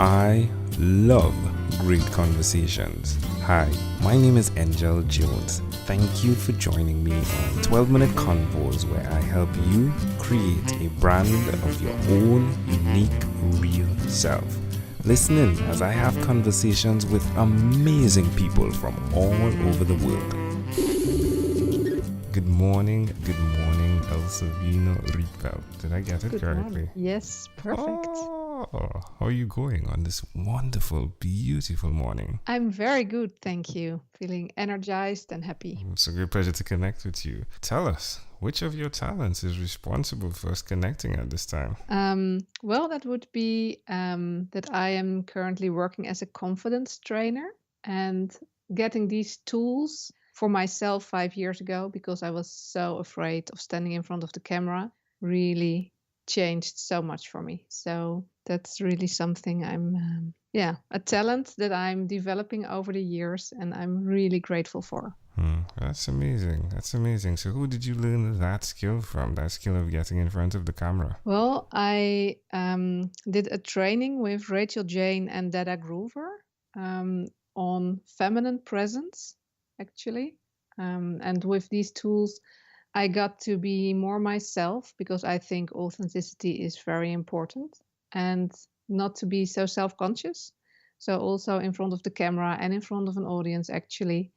I love great conversations. Hi, my name is Angel Jones. Thank you for joining me on 12-minute convos where I help you create a brand of your own unique, real self. Listen in as I have conversations with amazing people from all over the world. Good morning, Elsewine Rietveld. Did I get it Good correctly? morning. Yes, perfect. Oh, how are you going on this wonderful, beautiful morning? I'm very good, thank you. Feeling energized and happy. It's a great pleasure to connect with you. Tell us, which of your talents is responsible for us connecting at this time? Well, that would be that I am currently working as a confidence trainer and getting these tools for myself 5 years ago because I was so afraid of standing in front of the camera really changed so much for me. So that's really something a talent that I'm developing over the years and I'm really grateful for. That's amazing. So who did you learn that skill from? That skill of getting in front of the camera? Well, I did a training with Rachel Jane and Dada Groover on feminine presence, actually. And with these tools, I got to be more myself because I think authenticity is very important and not to be so self-conscious. So also in front of the camera and in front of an audience, actually,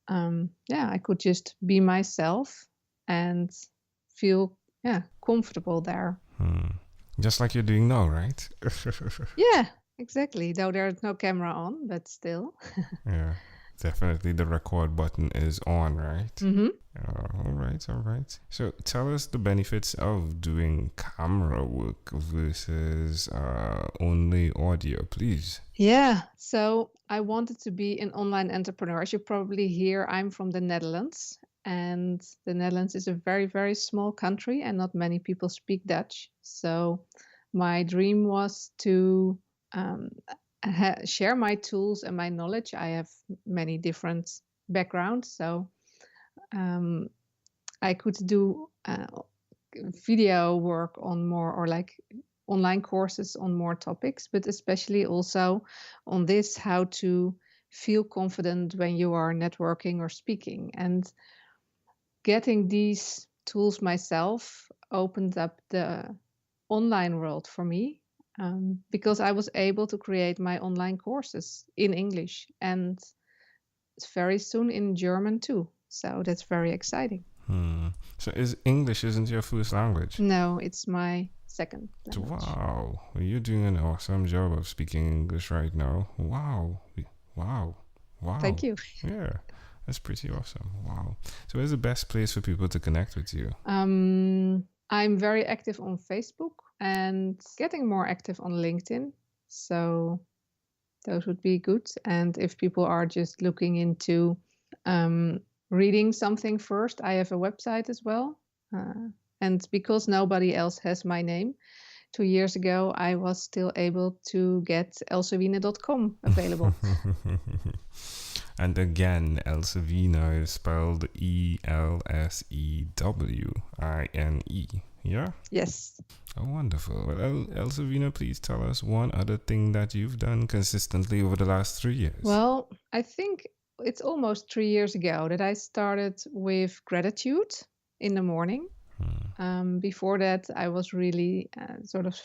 I could just be myself and feel comfortable there. Just like you're doing now, right? Yeah, exactly. Though there's no camera on, but still. Yeah, definitely the record button is on, right? Mm-hmm. All right. So tell us the benefits of doing camera work versus only audio, please. Yeah, so I wanted to be an online entrepreneur. As you probably hear, I'm from the Netherlands, and the Netherlands is a very, very small country, and not many people speak Dutch. So my dream was to share my tools and my knowledge. I have many different backgrounds, so I could do video work on more or like online courses on more topics, but especially also on this how to feel confident when you are networking or speaking. And getting these tools myself opened up the online world for me because I was able to create my online courses in English and very soon in German too. So that's very exciting. So English isn't your first language? No, it's my second language. Wow, you're doing an awesome job of speaking English right now. Wow. Thank you. Yeah, that's pretty awesome. Wow. So where's the best place for people to connect with you? I'm very active on Facebook and getting more active on LinkedIn. So those would be good. And if people are just looking into reading something first, I have a website as well. And because nobody else has my name, 2 years ago, I was still able to get elsewine.com available. And again, Elsewine is spelled Elsewine. Yeah? Yes. Oh, wonderful. Well, Elsewine, please tell us one other thing that you've done consistently over the last 3 years. Well, I think it's almost 3 years ago that I started with gratitude in the morning. Before that, I was really sort of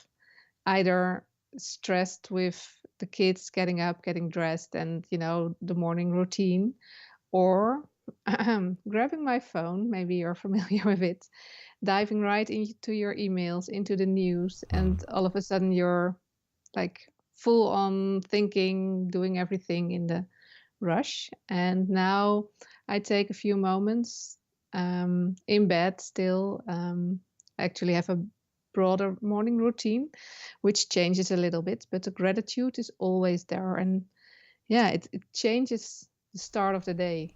either stressed with the kids getting up, getting dressed, and the morning routine, or grabbing my phone. Maybe you're familiar with it, diving right into your emails, into the news, and all of a sudden you're like full on thinking, doing everything in the rush. And now I take a few moments in bed still. I actually have a broader morning routine, which changes a little bit, but the gratitude is always there. And it changes the start of the day.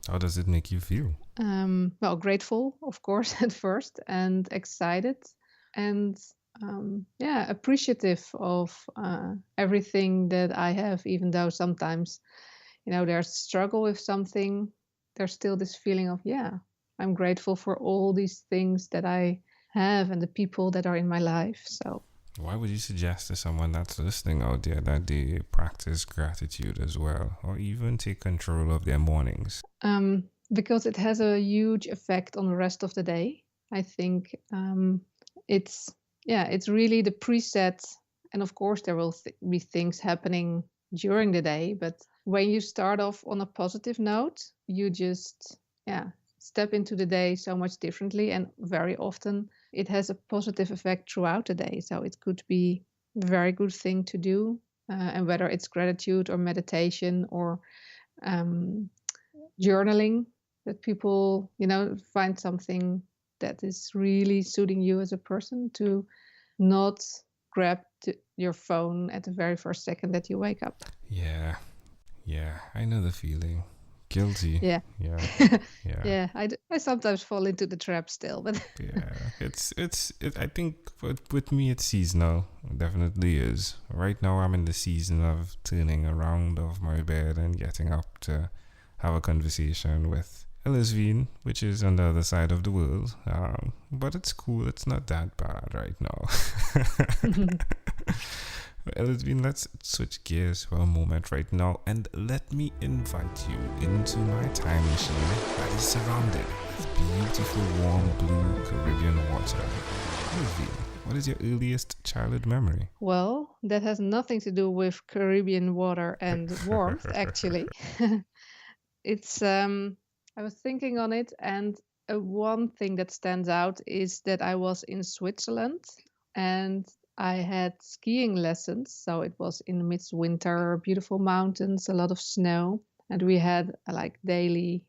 How does it make you feel? Well, grateful, of course, at first, and excited, and appreciative of everything that I have, even though sometimes, there's struggle with something, there's still this feeling of, I'm grateful for all these things that I have and the people that are in my life. So Why would you suggest to someone that's listening out there that they practice gratitude as well, or even take control of their mornings? Because it has a huge effect on the rest of the day. I think it's it's really the preset, and of course there will be things happening during the day, but when you start off on a positive note, you just step into the day so much differently, and very often it has a positive effect throughout the day. So it could be a very good thing to do, and whether it's gratitude or meditation or journaling, that people find something that is really suiting you as a person, to not grab your phone at the very first second that you wake up. Yeah, I know the feeling. Guilty. Yeah. Yeah. I sometimes fall into the trap still, but Yeah, it's I think with me it's seasonal. It definitely is. Right now I'm in the season of turning around off my bed and getting up to have a conversation with Elsewine, which is on the other side of the world. But it's cool. It's not that bad right now. Elsewine, let's switch gears for a moment right now, and let me invite you into my time machine that is surrounded with beautiful, warm, blue Caribbean water. Elsewine, what is your earliest childhood memory? well, that has nothing to do with Caribbean water and warmth, actually. It's I was thinking on it, and one thing that stands out is that I was in Switzerland and I had skiing lessons. So it was in midwinter, beautiful mountains, a lot of snow, and we had like daily.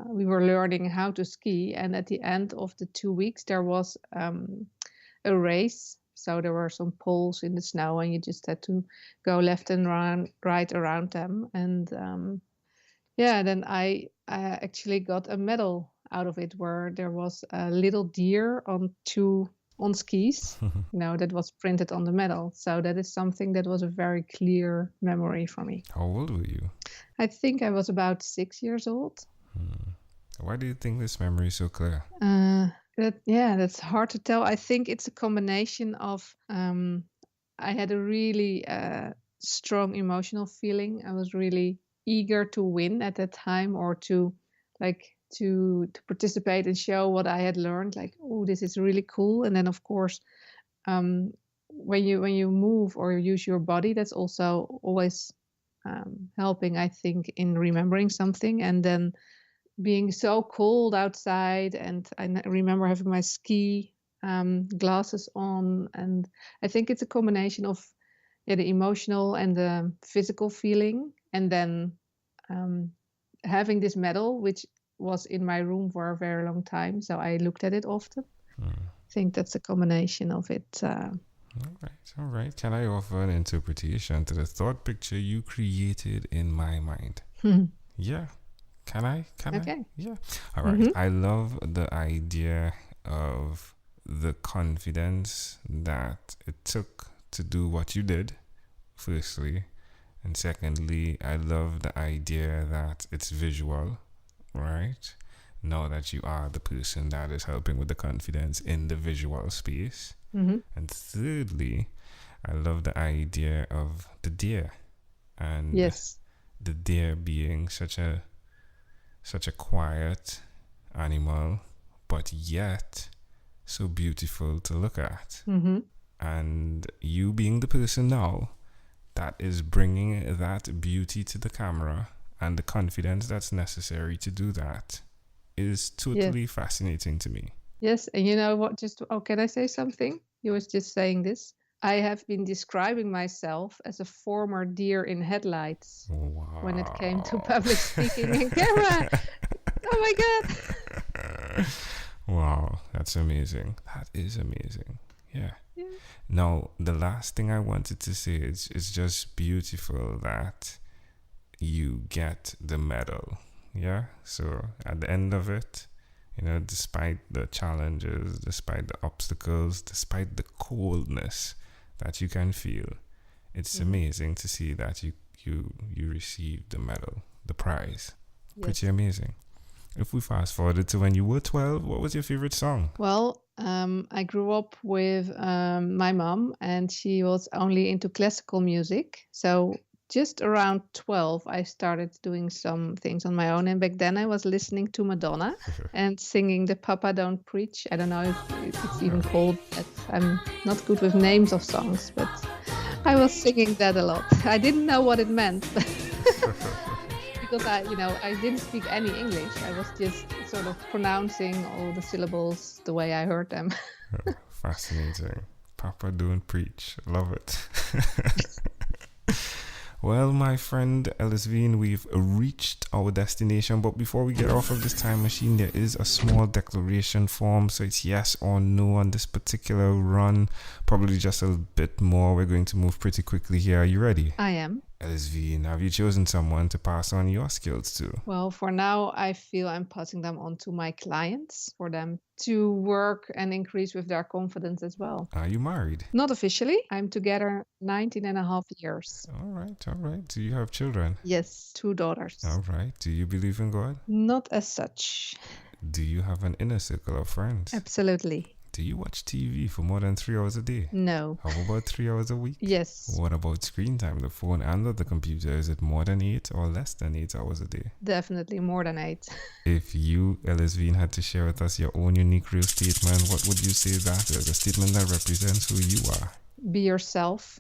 We were learning how to ski, and at the end of the 2 weeks, there was a race. So there were some poles in the snow, and you just had to go left and right around them. And then I actually got a medal out of it, where there was a little deer on skis, that was printed on the medal. So that is something that was a very clear memory for me. How old were you? I think I was about 6 years old. Why do you think this memory is so clear? That's hard to tell. I think it's a combination of I had a really strong emotional feeling. I was really eager to win at that time, or to participate and show what I had learned. Like, oh, this is really cool. And then of course, when you move or use your body, that's also always helping, I think, in remembering something. And then being so cold outside, and I remember having my ski glasses on, and I think it's a combination of the emotional and the physical feeling, and then having this medal, which was in my room for a very long time, so I looked at it often. I think that's a combination of it. All right. Can I offer an interpretation to the thought picture you created in my mind? Yeah. Can I? Okay. Yeah. All right. I love the idea of the confidence that it took to do what you did, firstly. And secondly, I love the idea that it's visual, right? Know that you are the person that is helping with the confidence in the visual space. And thirdly, I love the idea of the deer, and the deer being such a quiet animal, but yet so beautiful to look at. And you being the person now that is bringing that beauty to the camera, and the confidence that's necessary to do that, is totally fascinating to me. Yes, and you know what? Can I say something? You was just saying this. I have been describing myself as a former deer in headlights. Wow. When it came to public speaking and camera. Oh my God. Wow, that's amazing. That is amazing. Yeah. Now, the last thing I wanted to say is it's just beautiful that you get the medal. Yeah. So at the end of it, despite the challenges, despite the obstacles, despite the coldness that you can feel, it's amazing to see that you received the medal, the prize. Pretty amazing. If we fast forwarded to when you were 12, what was your favorite song? Well, I grew up with my mom, and she was only into classical music. So just around 12, I started doing some things on my own. And back then I was listening to Madonna and singing the Papa Don't Preach. I don't know if it's even called that. I'm not good with names of songs, but I was singing that a lot. I didn't know what it meant. Because I didn't speak any English. I was just sort of pronouncing all the syllables the way I heard them. Fascinating. Papa Don't Preach. Love it. Well, my friend Elsewine, we've reached our destination, but before we get off of this time machine, there is a small declaration form, so it's yes or no on this particular run, probably just a bit more. We're going to move pretty quickly here. Are you ready? I am. Elsewine, have you chosen someone to pass on your skills to? Well, for now, I feel I'm passing them on to my clients for them to work and increase with their confidence as well. Are you married? Not officially. I'm together 19 and a half years. All right. Do you have children? Yes, 2 daughters. All right. Do you believe in God? Not as such. Do you have an inner circle of friends? Absolutely. Do you watch TV for more than 3 hours a day? No. How about 3 hours a week? Yes. What about screen time, the phone and the computer? Is it more than 8 or less than 8 hours a day? Definitely more than 8. If you, Elsewine, had to share with us your own unique real statement, what would you say that is? A statement that represents who you are. Be yourself.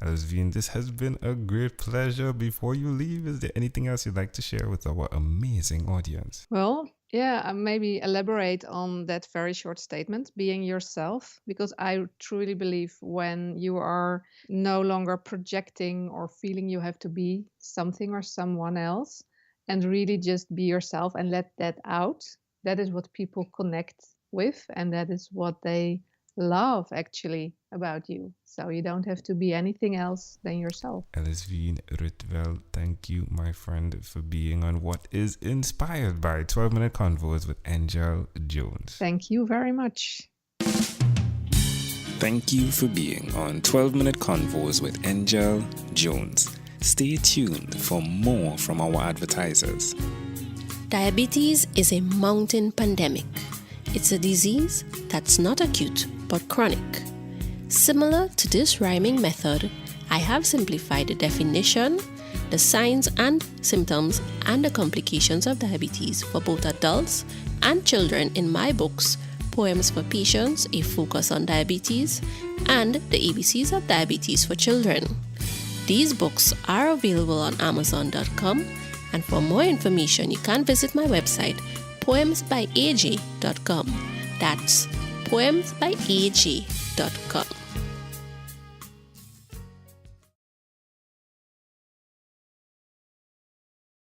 Elsewine, this has been a great pleasure. Before you leave, is there anything else you'd like to share with our amazing audience? Well, yeah, maybe elaborate on that very short statement, being yourself, because I truly believe when you are no longer projecting or feeling you have to be something or someone else, and really just be yourself and let that out, that is what people connect with, and that is what they love actually about you. So you don't have to be anything else than yourself. Elsewine Rietveld, thank you, my friend, for being on what is inspired by 12-Minute Convos with Angel Jones. Thank you very much. Thank you for being on 12-Minute Convos with Angel Jones. Stay tuned for more from our advertisers. Diabetes is a mountain pandemic. It's a disease that's not acute but chronic. Similar to this rhyming method, I have simplified the definition, the signs and symptoms, and the complications of diabetes for both adults and children in my books, Poems for Patients, A Focus on Diabetes, and The ABCs of Diabetes for Children. These books are available on Amazon.com, and for more information, you can visit my website, poemsbyaj.com. That's poemsbyaj.com.